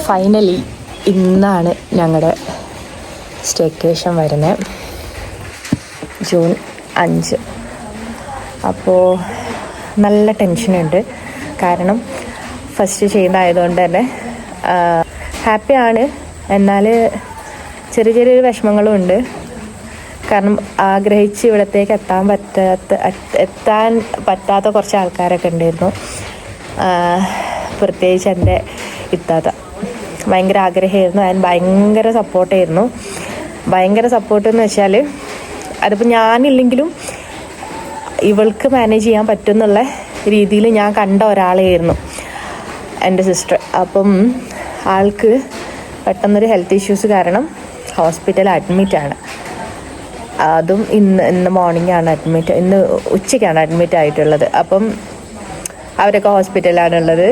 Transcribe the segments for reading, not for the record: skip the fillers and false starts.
Finally ഇന്നാണ് ഞങ്ങളുടെ staycation വരുന്നത്, ജൂൺ 5. അപ്പോൾ നല്ല ടെൻഷനുണ്ട്. കാരണം ഫസ്റ്റ് ചെയ്യുന്നതായതുകൊണ്ട് തന്നെ ഹാപ്പിയാണ്. എന്നാൽ ചെറിയൊരു വിഷമങ്ങളും ഉണ്ട്. കാരണം ആഗ്രഹിച്ച് ഇവിടത്തേക്ക് എത്താൻ പറ്റാത്ത കുറച്ച് ആൾക്കാരൊക്കെ ഉണ്ടായിരുന്നു. പ്രത്യേകിച്ച് എൻ്റെ ഇത്താത്ത ഭയങ്കര ആഗ്രഹമായിരുന്നു. അതിന് ഭയങ്കര സപ്പോർട്ടായിരുന്നു. ഭയങ്കര സപ്പോർട്ടെന്ന് വെച്ചാൽ അതിപ്പോൾ ഞാനില്ലെങ്കിലും ഇവൾക്ക് മാനേജ് ചെയ്യാൻ പറ്റുമെന്നുള്ള രീതിയിൽ ഞാൻ കണ്ട ഒരാളായിരുന്നു എൻ്റെ സിസ്റ്റർ. അപ്പം ആൾക്ക് പെട്ടെന്നൊരു ഹെൽത്ത് ഇഷ്യൂസ് കാരണം ഹോസ്പിറ്റലിൽ അഡ്മിറ്റാണ്. അതും ഇന്ന് മോർണിംഗാണ് ഇന്ന് ഉച്ചയ്ക്കാണ് അഡ്മിറ്റ് ആയിട്ടുള്ളത്. അപ്പം അവരൊക്കെ ഹോസ്പിറ്റലിലാണുള്ളത്.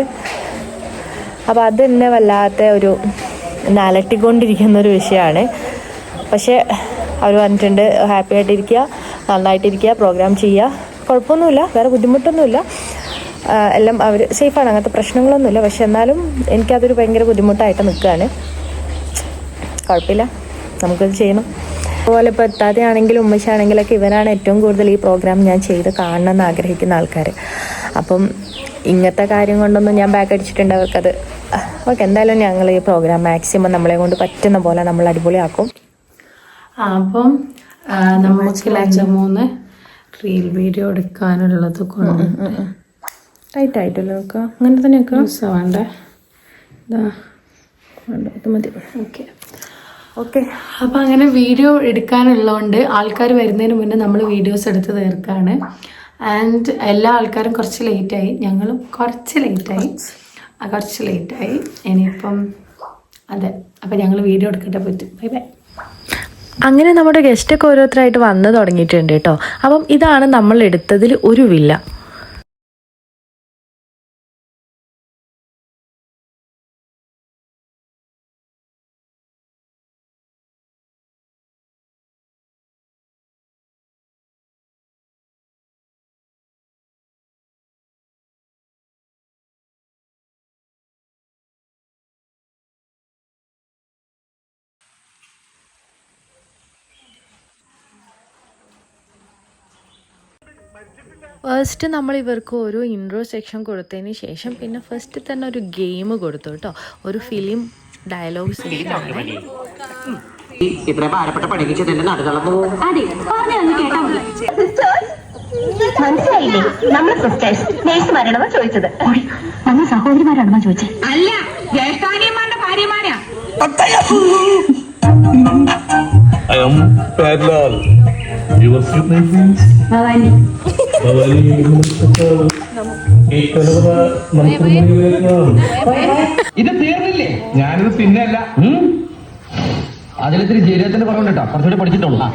അപ്പോൾ അത് തന്നെ വല്ലാത്ത ഒരു അലട്ടിക്കൊണ്ടിരിക്കുന്നൊരു വിഷയമാണ്. പക്ഷേ അവർ പറഞ്ഞിട്ടുണ്ട് ഹാപ്പി ആയിട്ടിരിക്കുക, നന്നായിട്ടിരിക്കുക, പ്രോഗ്രാം ചെയ്യുക, കുഴപ്പമൊന്നുമില്ല, വേറെ ബുദ്ധിമുട്ടൊന്നുമില്ല, എല്ലാം അവർ സേഫാണ്, അങ്ങനത്തെ പ്രശ്നങ്ങളൊന്നുമില്ല. പക്ഷെ എന്നാലും എനിക്കതൊരു ഭയങ്കര ബുദ്ധിമുട്ടായിട്ട് നിൽക്കുകയാണ്. കുഴപ്പമില്ല, നമുക്കത് ചെയ്യണം. അതുപോലെ ഇപ്പോൾ എത്താതെയാണെങ്കിലും ഉമ്മച്ചാണെങ്കിലൊക്കെ ഇവരാണ് ഏറ്റവും കൂടുതൽ ഈ പ്രോഗ്രാം ഞാൻ ചെയ്ത് കാണണമെന്ന് ആഗ്രഹിക്കുന്ന ആൾക്കാർ. അപ്പം ഇങ്ങനത്തെ കാര്യം കൊണ്ടൊന്നും ഞാൻ ബാക്ക് അടിച്ചിട്ടുണ്ട് അവർക്കത്. ഓക്കെ, എന്തായാലും ഞങ്ങൾ ഈ പ്രോഗ്രാം മാക്സിമം നമ്മളെ കൊണ്ട് പറ്റുന്ന പോലെ നമ്മൾ അടിപൊളിയാക്കും. അപ്പം നമുക്ക് 3 റീൽ വീഡിയോ എടുക്കാനുള്ളത് കൊണ്ട് ടൈറ്റ് ആയിട്ടല്ലോ നോക്കുക, അങ്ങനെ തന്നെ നോക്കുക. വേണ്ടേ, ഇത് മതി. ഓക്കെ. അപ്പം അങ്ങനെ വീഡിയോ എടുക്കാനുള്ളതുകൊണ്ട് ആൾക്കാർ വരുന്നതിന് മുന്നേ നമ്മൾ വീഡിയോസ് എടുത്ത് തീർക്കാണ്. ആൻഡ് എല്ലാ ആൾക്കാരും കുറച്ച് ലേറ്റായി, ഞങ്ങളും കുറച്ച് ലേറ്റായി. ഇനിയിപ്പം അതെ, അപ്പം ഞങ്ങൾ വീഡിയോ എടുക്കട്ടെ, പറ്റും. Bye bye. അങ്ങനെ നമ്മുടെ ഗസ്റ്റൊക്കെ ഓരോരുത്തരായിട്ട് വന്ന് തുടങ്ങിയിട്ടുണ്ട് കേട്ടോ. അപ്പം ഇതാണ് നമ്മൾ എടുത്തതിൽ ഒരു വില്ല. ഫസ്റ്റ് നമ്മൾ ഇവർക്ക് ഒരു ഇൻട്രോ സെക്ഷൻ കൊടുത്തതിന് ശേഷം പിന്നെ ഫസ്റ്റ് തന്നെ ഒരു ഗെയിം കൊടുത്തു കേട്ടോ. ഒരു ഫിലിം ഡയലോഗ് സീനാണ്. മനസ്സിലായില്ലേ, നമ്മൾ സിസ്റ്റേഴ്സ് നേഴ്സുമാരാണോ ചോദിച്ചത്? നമ്മൾ സഹോദരിമാരാണോ ചോദിച്ചത്? അല്ല, ജ്യേഷ്ഠാനിയന്മാരുടെ ഭാര്യമാരാ. I am Padlal. Your sweet name please? Bhavani. ഇത് തീർന്നില്ലേ? ഞാനിത് പിന്നല്ല, അതിലിത്തിരി ജീരകത്തിന്റെ കുറവുണ്ട് കേട്ടോ, കുറച്ചുകൂടി പഠിച്ചിട്ടുള്ളൂ.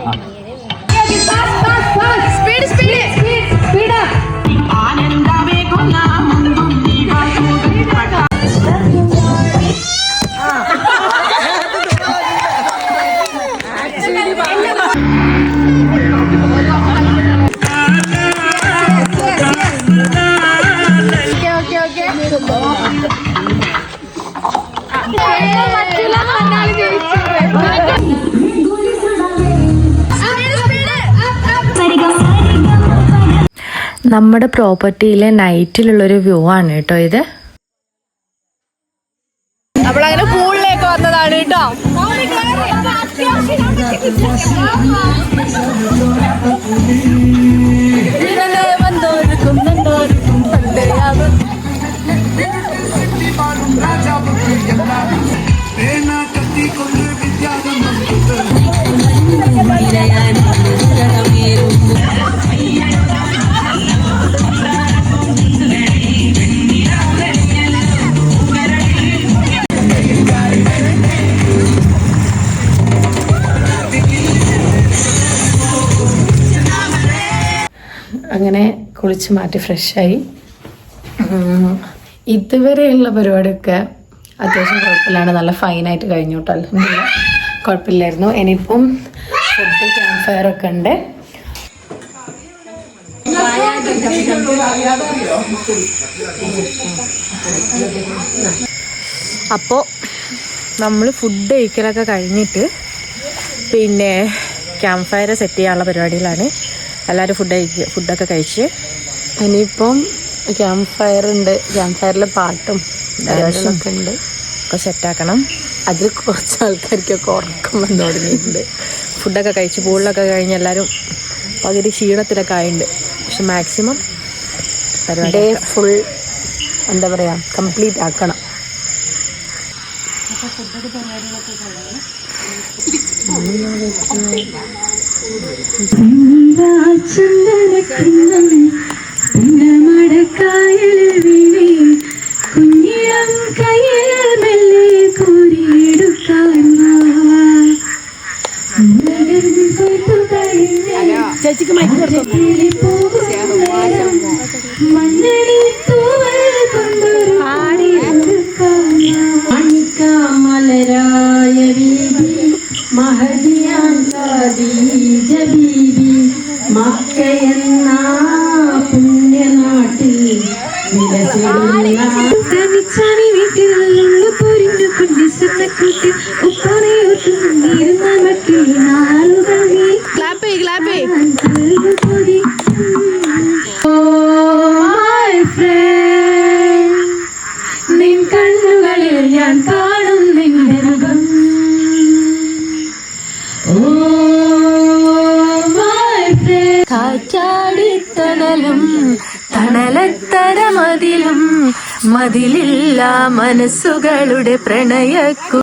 നമ്മുടെ പ്രോപ്പർട്ടിയിലെ നൈറ്റിലുള്ളൊരു വ്യൂ ആണ് കേട്ടോ ഇത്. നമ്മളങ്ങനെ പൂളിലേക്ക് വന്നതാണ് കേട്ടോ. അങ്ങനെ കുളിച്ച് മാറ്റി ഫ്രഷായി. ഇതുവരെയുള്ള പരിപാടിയൊക്കെ അത്യാവശ്യം കുഴപ്പമില്ലാണ്ട് നല്ല ഫൈനായിട്ട് കഴിഞ്ഞു കേട്ടോ. അല്ലെന്നില്ല, കുഴപ്പമില്ലായിരുന്നു. ഇനിയിപ്പം ഫുഡ് ക്യാമ്പ് ഫയർ ഒക്കെ ഉണ്ട്. അപ്പോൾ നമ്മൾ ഫുഡ് കഴിക്കലൊക്കെ കഴിഞ്ഞിട്ട് പിന്നെ ക്യാമ്പ് ഫയർ സെറ്റ് ചെയ്യാനുള്ള പരിപാടിയിലാണ്. എല്ലാവരും ഫുഡൊക്കെ കഴിച്ച് ഇനിയിപ്പം ക്യാമ്പ് ഫയർ ഉണ്ട്. ക്യാമ്പ് ഫയറിലെ പാട്ടും ഡാൻസൊക്കെ ഉണ്ട്, ഒക്കെ സെറ്റാക്കണം. അതിൽ കുറച്ച് ആൾക്കാർക്കൊക്കെ ഉറക്കം വന്നു തുടങ്ങിയിട്ടുണ്ട്. ഫുഡൊക്കെ കഴിച്ച് പൂളിലൊക്കെ കഴിഞ്ഞ് എല്ലാവരും പകുതി ക്ഷീണത്തിലൊക്കെ ആയിട്ടുണ്ട്. പക്ഷെ മാക്സിമം ഡേ ഫുൾ എന്താ പറയുക കംപ്ലീറ്റ് ആക്കണം. കുഞ്ഞിളം കയ്യിൽ മെല്ലെ കോരിയെടുക്കാൻ ചേച്ചിക്ക് മൈക്ക് മണ്ണടി തൂവൽ കൊണ്ടൊരു മലരായ ബീബി മഹദിയാൻ ഖദീജ ബീബി മക്കയെന്ന പുണ്യനാട്ടിൽ തനിച്ചാണി വീട്ടിൽ നിന്ന് പൊരിഞ്ഞു കൊണ്ടിസൂട്ടിൽ ഉപ്പറയോട്ടുന്നിരുന്ന മട്ടിൽ നാളുകൾ നീ നിൻ കണ്ണുകളിൽ ഞാൻ കാണും നിന്റെ മുഖം. കാറ്റാടിത്തണലും തണലത്തര മതിലും മതിലില്ല മനസ്സുകളുടെ പ്രണയക്കു